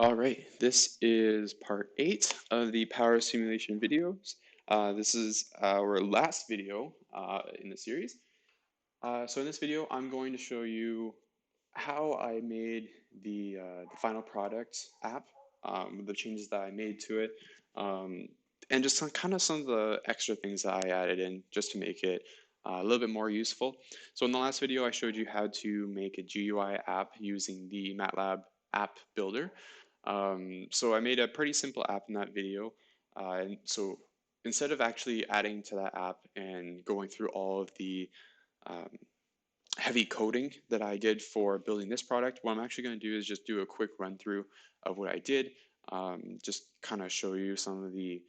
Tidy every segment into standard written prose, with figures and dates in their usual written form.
All right, this is part 8 of the power simulation videos. This is our last video in the series. So in this video, I'm going to show you how I made the final product app, the changes that I made to it, um, and just some of the extra things that I added in just to make it a little bit more useful. So in the last video, I showed you how to make a GUI app using the MATLAB app builder. So I made a pretty simple app in that video. And so instead of actually adding to that app and going through all of the um, heavy coding that I did for building this product, what I'm actually going to do is just do a quick run through of what I did, just kind of show you some of the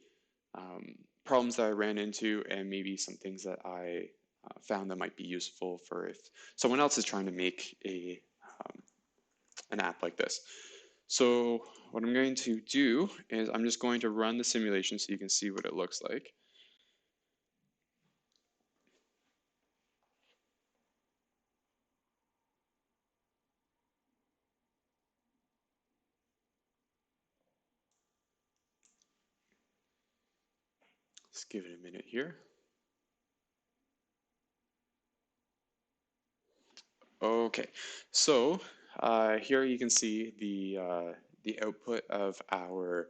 problems that I ran into and maybe some things that I found that might be useful for if someone else is trying to make an app like this. So what I'm going to do is I'm just going to run the simulation so you can see what it looks like. Let's give it a minute here. Okay, so here you can see the output of our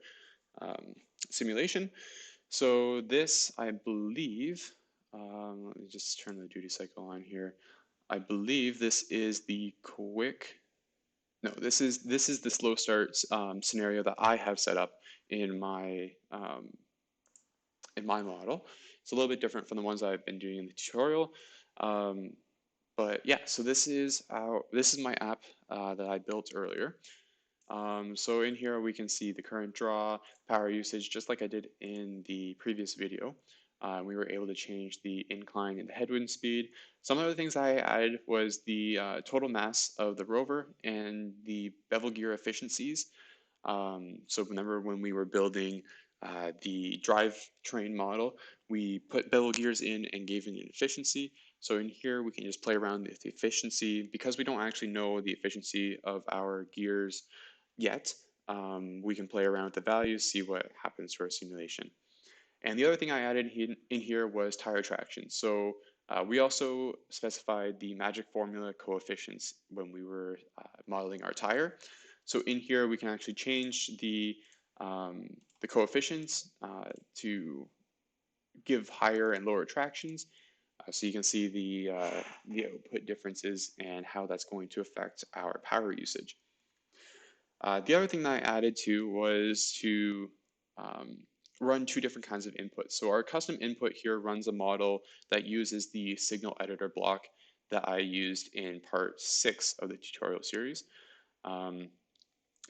um, simulation. So this, I believe, let me just turn the duty cycle on here. I believe this is the quick. No, this is the slow start scenario that I have set up in my model. It's a little bit different from the ones I've been doing in the tutorial. Um, but yeah, so this is my app that I built earlier. So in here we can see the current draw, power usage, just like I did in the previous video. We were able to change the incline and the headwind speed. Some other things I added was the total mass of the rover and the bevel gear efficiencies. So remember when we were building the drivetrain model, we put bevel gears in and gave it an efficiency. So in here, we can just play around with the efficiency. Because we don't actually know the efficiency of our gears yet, we can play around with the values, see what happens to our simulation. And the other thing I added in here was tire traction. So we also specified the magic formula coefficients when we were modeling our tire. So in here, we can actually change the coefficients to give higher and lower tractions. So you can see the output differences and how that's going to affect our power usage. The other thing that I added to was to um, run two different kinds of inputs. So our custom input here runs a model that uses the signal editor block that I used in part 6 of the tutorial series. Um,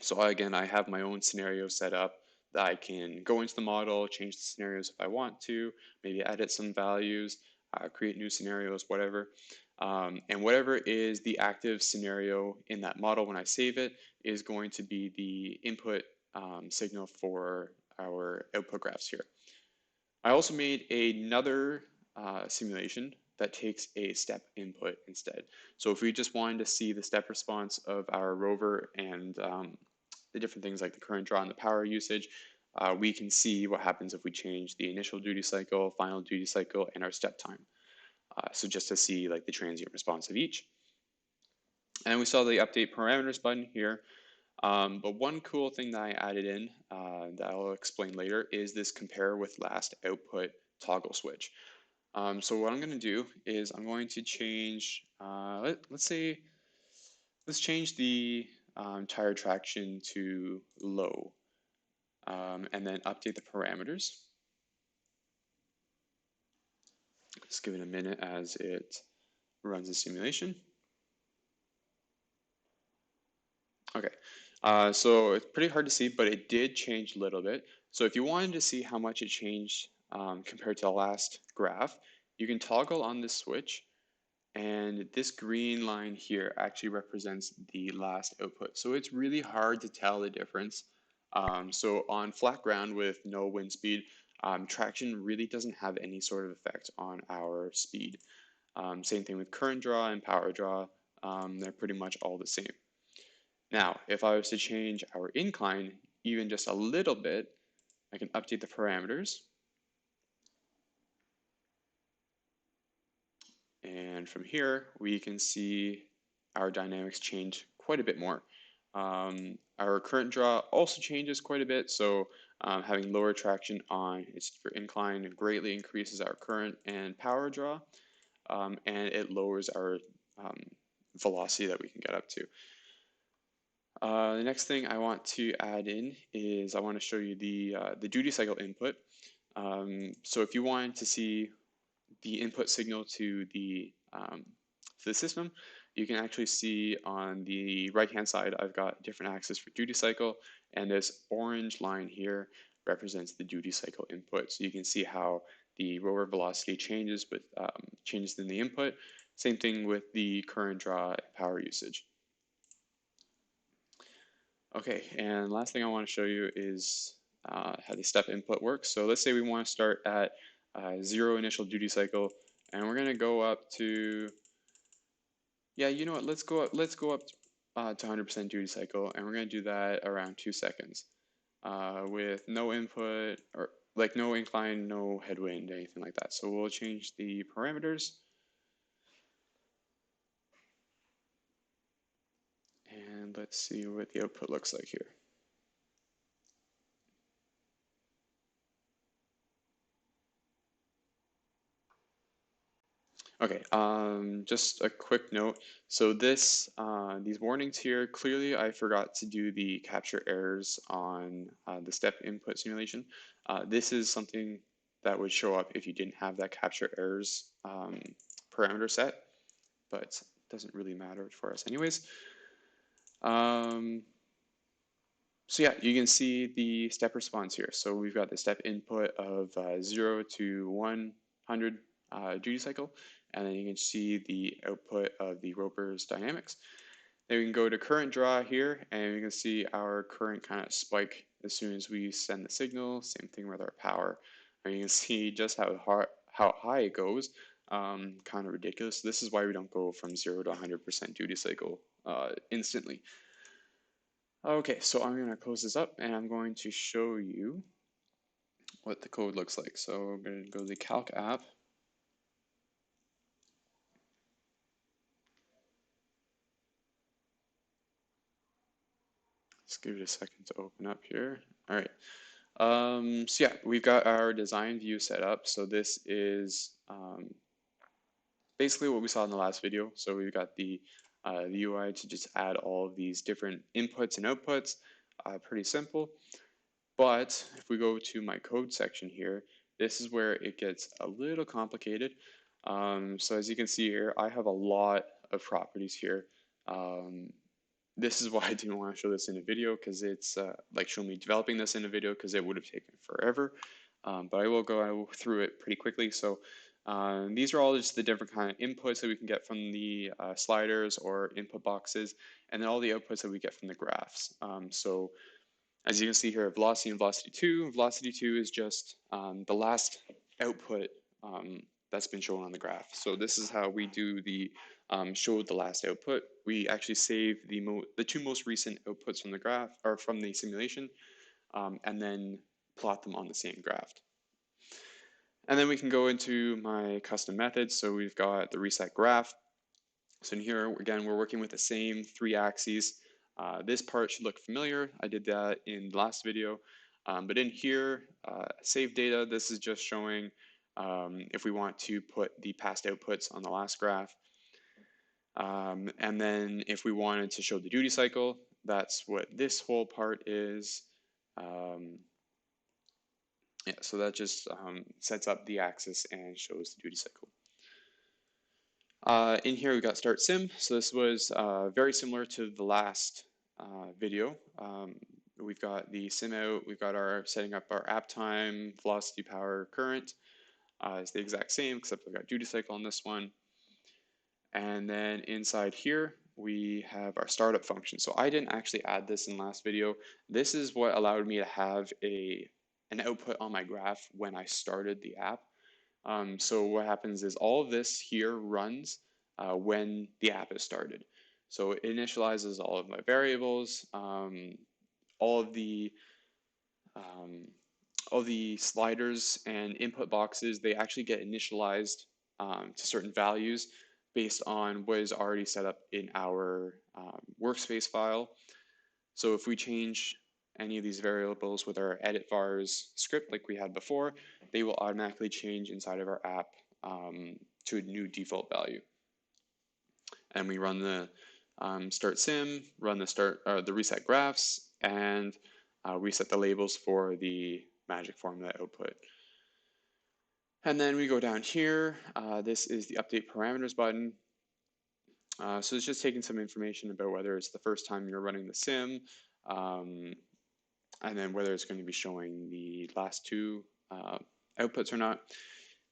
so again, I have my own scenario set up that I can go into the model, change the scenarios if I want to, maybe edit some values, create new scenarios, whatever. And whatever is the active scenario in that model when I save it is going to be the input signal for our output graphs here. I also made another simulation that takes a step input instead. So if we just wanted to see the step response of our rover and the different things like the current draw and the power usage, we can see what happens if we change the initial duty cycle, final duty cycle, and our step time. So just to see like the transient response of each. And we saw the update parameters button here. But one cool thing that I added in that I'll explain later is this compare with last output toggle switch. So what I'm going to do is I'm going to change, let's change the tire traction to low and then update the parameters. Just give it a minute as it runs the simulation. Okay, so it's pretty hard to see, but it did change a little bit. So if you wanted to see how much it changed compared to the last graph, you can toggle on this switch, and this green line here actually represents the last output. So it's really hard to tell the difference. So on flat ground with no wind speed, traction really doesn't have any sort of effect on our speed. Same thing with current draw and power draw. They're pretty much all the same. Now, if I was to change our incline even just a little bit, I can update the parameters. And from here, we can see our dynamics change quite a bit more. Our current draw also changes quite a bit, so having lower traction on its steeper incline greatly increases our current and power draw, and it lowers our velocity that we can get up to. The next thing I want to add in is I want to show you the duty cycle input. So if you wanted to see the input signal to the system, you can actually see on the right-hand side, I've got different axes for duty cycle, and this orange line here represents the duty cycle input. So you can see how the rover velocity changes with changes in the input. Same thing with the current draw and power usage. Okay, and last thing I want to show you is how the step input works. So let's say we want to start at 0 initial duty cycle, and we're going to go up to, yeah, you know what, let's go up to 100% duty cycle, and we're going to do that around 2 seconds with no input, or like no incline, no headwind, anything like that. So we'll change the parameters. And let's see what the output looks like here. Okay, just a quick note. So these warnings here, clearly I forgot to do the capture errors on the step input simulation. This is something that would show up if you didn't have that capture errors parameter set, but it doesn't really matter for us anyways. So yeah, you can see the step response here. So we've got the step input of 0 to 100 duty cycle, and then you can see the output of the rover's dynamics. Then we can go to current draw here, and we can see our current kind of spike as soon as we send the signal. Same thing with our power. And you can see just how high it goes, kind of ridiculous. This is why we don't go from 0 to 100% duty cycle instantly. Okay, so I'm going to close this up, and I'm going to show you what the code looks like. So I'm going to go to the Calc app. Just give it a second to open up here. All right. So yeah, we've got our design view set up. So this is basically what we saw in the last video. So we've got the UI to just add all of these different inputs and outputs. Pretty simple. But if we go to my code section here, this is where it gets a little complicated. So as you can see here, I have a lot of properties here. This is why I didn't want to show this in a video, because it's like show me developing this in a video, because it would have taken forever. But I will go through it pretty quickly. So these are all just the different kind of inputs that we can get from the sliders or input boxes, and then all the outputs that we get from the graphs. So as you can see here, velocity and velocity 2. Velocity 2 is just the last output that's been shown on the graph. So this is how we do the show the last output. We actually save the two most recent outputs from the graph, or from the simulation, and then plot them on the same graph. And then we can go into my custom methods. So we've got the reset graph. So in here, again, we're working with the same 3 axes. This part should look familiar. I did that in the last video. But in here, save data, this is just showing if we want to put the past outputs on the last graph. And then if we wanted to show the duty cycle, that's what this whole part is. Yeah, so that just sets up the axis and shows the duty cycle. In here we got start sim. So this was very similar to the last video. We've got the sim out, we've got our setting up our app time, velocity, power, current. It's the exact same, except we've got duty cycle on this one. And then inside here, we have our startup function. So I didn't actually add this in last video. This is what allowed me to have an output on my graph when I started the app. So what happens is all of this here runs when the app is started. So it initializes all of my variables, all of the um, all the sliders and input boxes, they actually get initialized to certain values based on what is already set up in our workspace file. So if we change any of these variables with our edit vars script like we had before, they will automatically change inside of our app to a new default value. And we run the start sim, run the reset graphs, and reset the labels for the magic formula output. And then we go down here. This is the update parameters button. So it's just taking some information about whether it's the first time you're running the sim, and then whether it's going to be showing the last two outputs or not.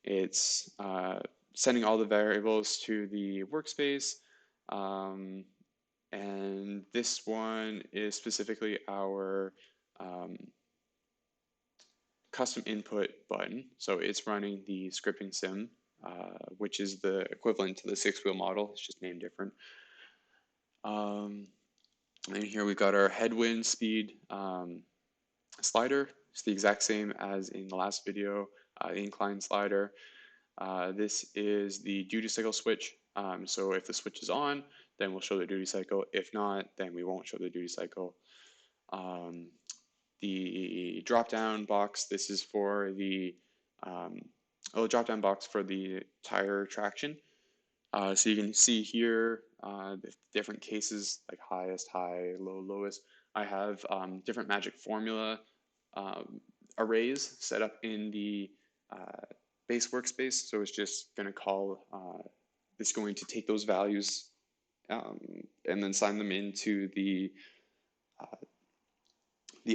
It's sending all the variables to the workspace. And this one is specifically our custom input button. So it's running the scripting sim, which is the equivalent to the 6-wheel model. It's just named different. And here we've got our headwind speed slider. It's the exact same as in the last video, the incline slider. This is the duty cycle switch. So if the switch is on, then we'll show the duty cycle. If not, then we won't show the duty cycle. The drop-down box, this is for the drop-down box for the tire traction. So you can see here the different cases, like highest, high, low, lowest. I have different magic formula arrays set up in the base workspace. So it's just going to call, it's going to take those values and then sign them into the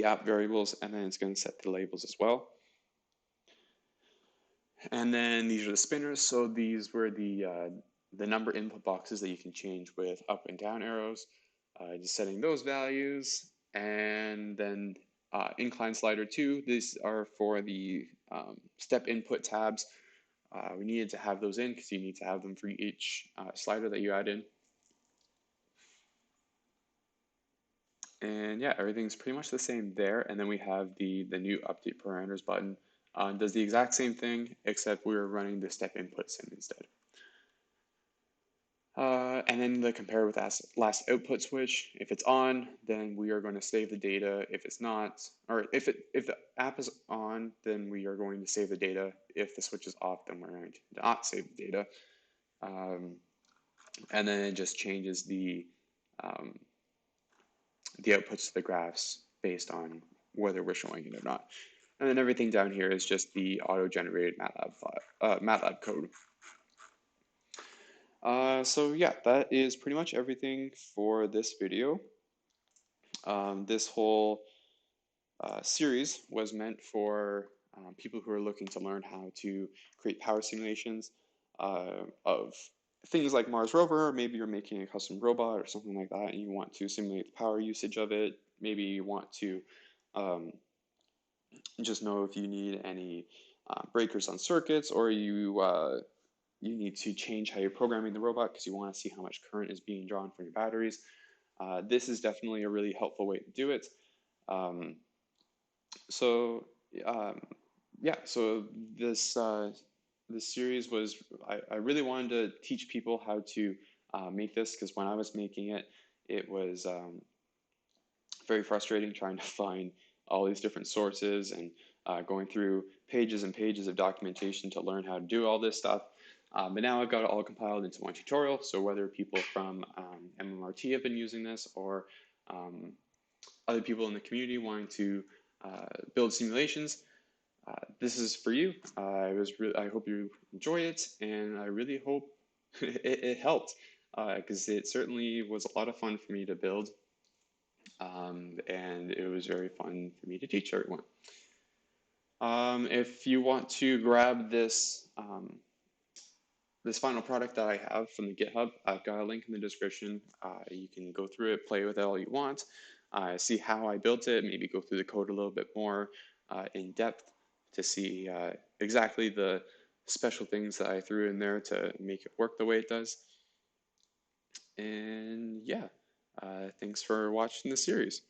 app variables, and then it's going to set the labels as well. And then these are the spinners. So these were the number input boxes that you can change with up and down arrows. Just setting those values, and then incline slider 2. These are for the step input tabs. We needed to have those in because you need to have them for each slider that you add in. And yeah, everything's pretty much the same there. And then we have the new update parameters button. Does the exact same thing, except we're running the step input sim instead. And then the compare with last output switch. If it's on, then we are going to save the data. If it's not, or if the app is on, then we are going to save the data. If the switch is off, then we're going to not save the data. And then it just changes the outputs to the graphs based on whether we're showing it or not. And then everything down here is just the auto-generated MATLAB code. So yeah, that is pretty much everything for this video. This whole series was meant for people who are looking to learn how to create power simulations of things like Mars Rover. Maybe you're making a custom robot or something like that, and you want to simulate the power usage of it. Maybe you want to just know if you need any breakers on circuits, or you need to change how you're programming the robot because you want to see how much current is being drawn from your batteries. This is definitely a really helpful way to do it. So this series was, I really wanted to teach people how to make this, because when I was making it, it was very frustrating trying to find all these different sources and going through pages and pages of documentation to learn how to do all this stuff. But now I've got it all compiled into one tutorial, so whether people from MMRT have been using this, or other people in the community wanting to build simulations, this is for you. I hope you enjoy it, and I really hope it helped, because it certainly was a lot of fun for me to build, and it was very fun for me to teach everyone. If you want to grab this this final product that I have from the GitHub, I've got a link in the description. You can go through it, play with it all you want, see how I built it, maybe go through the code a little bit more in depth to see exactly the special things that I threw in there to make it work the way it does. And yeah, thanks for watching the series.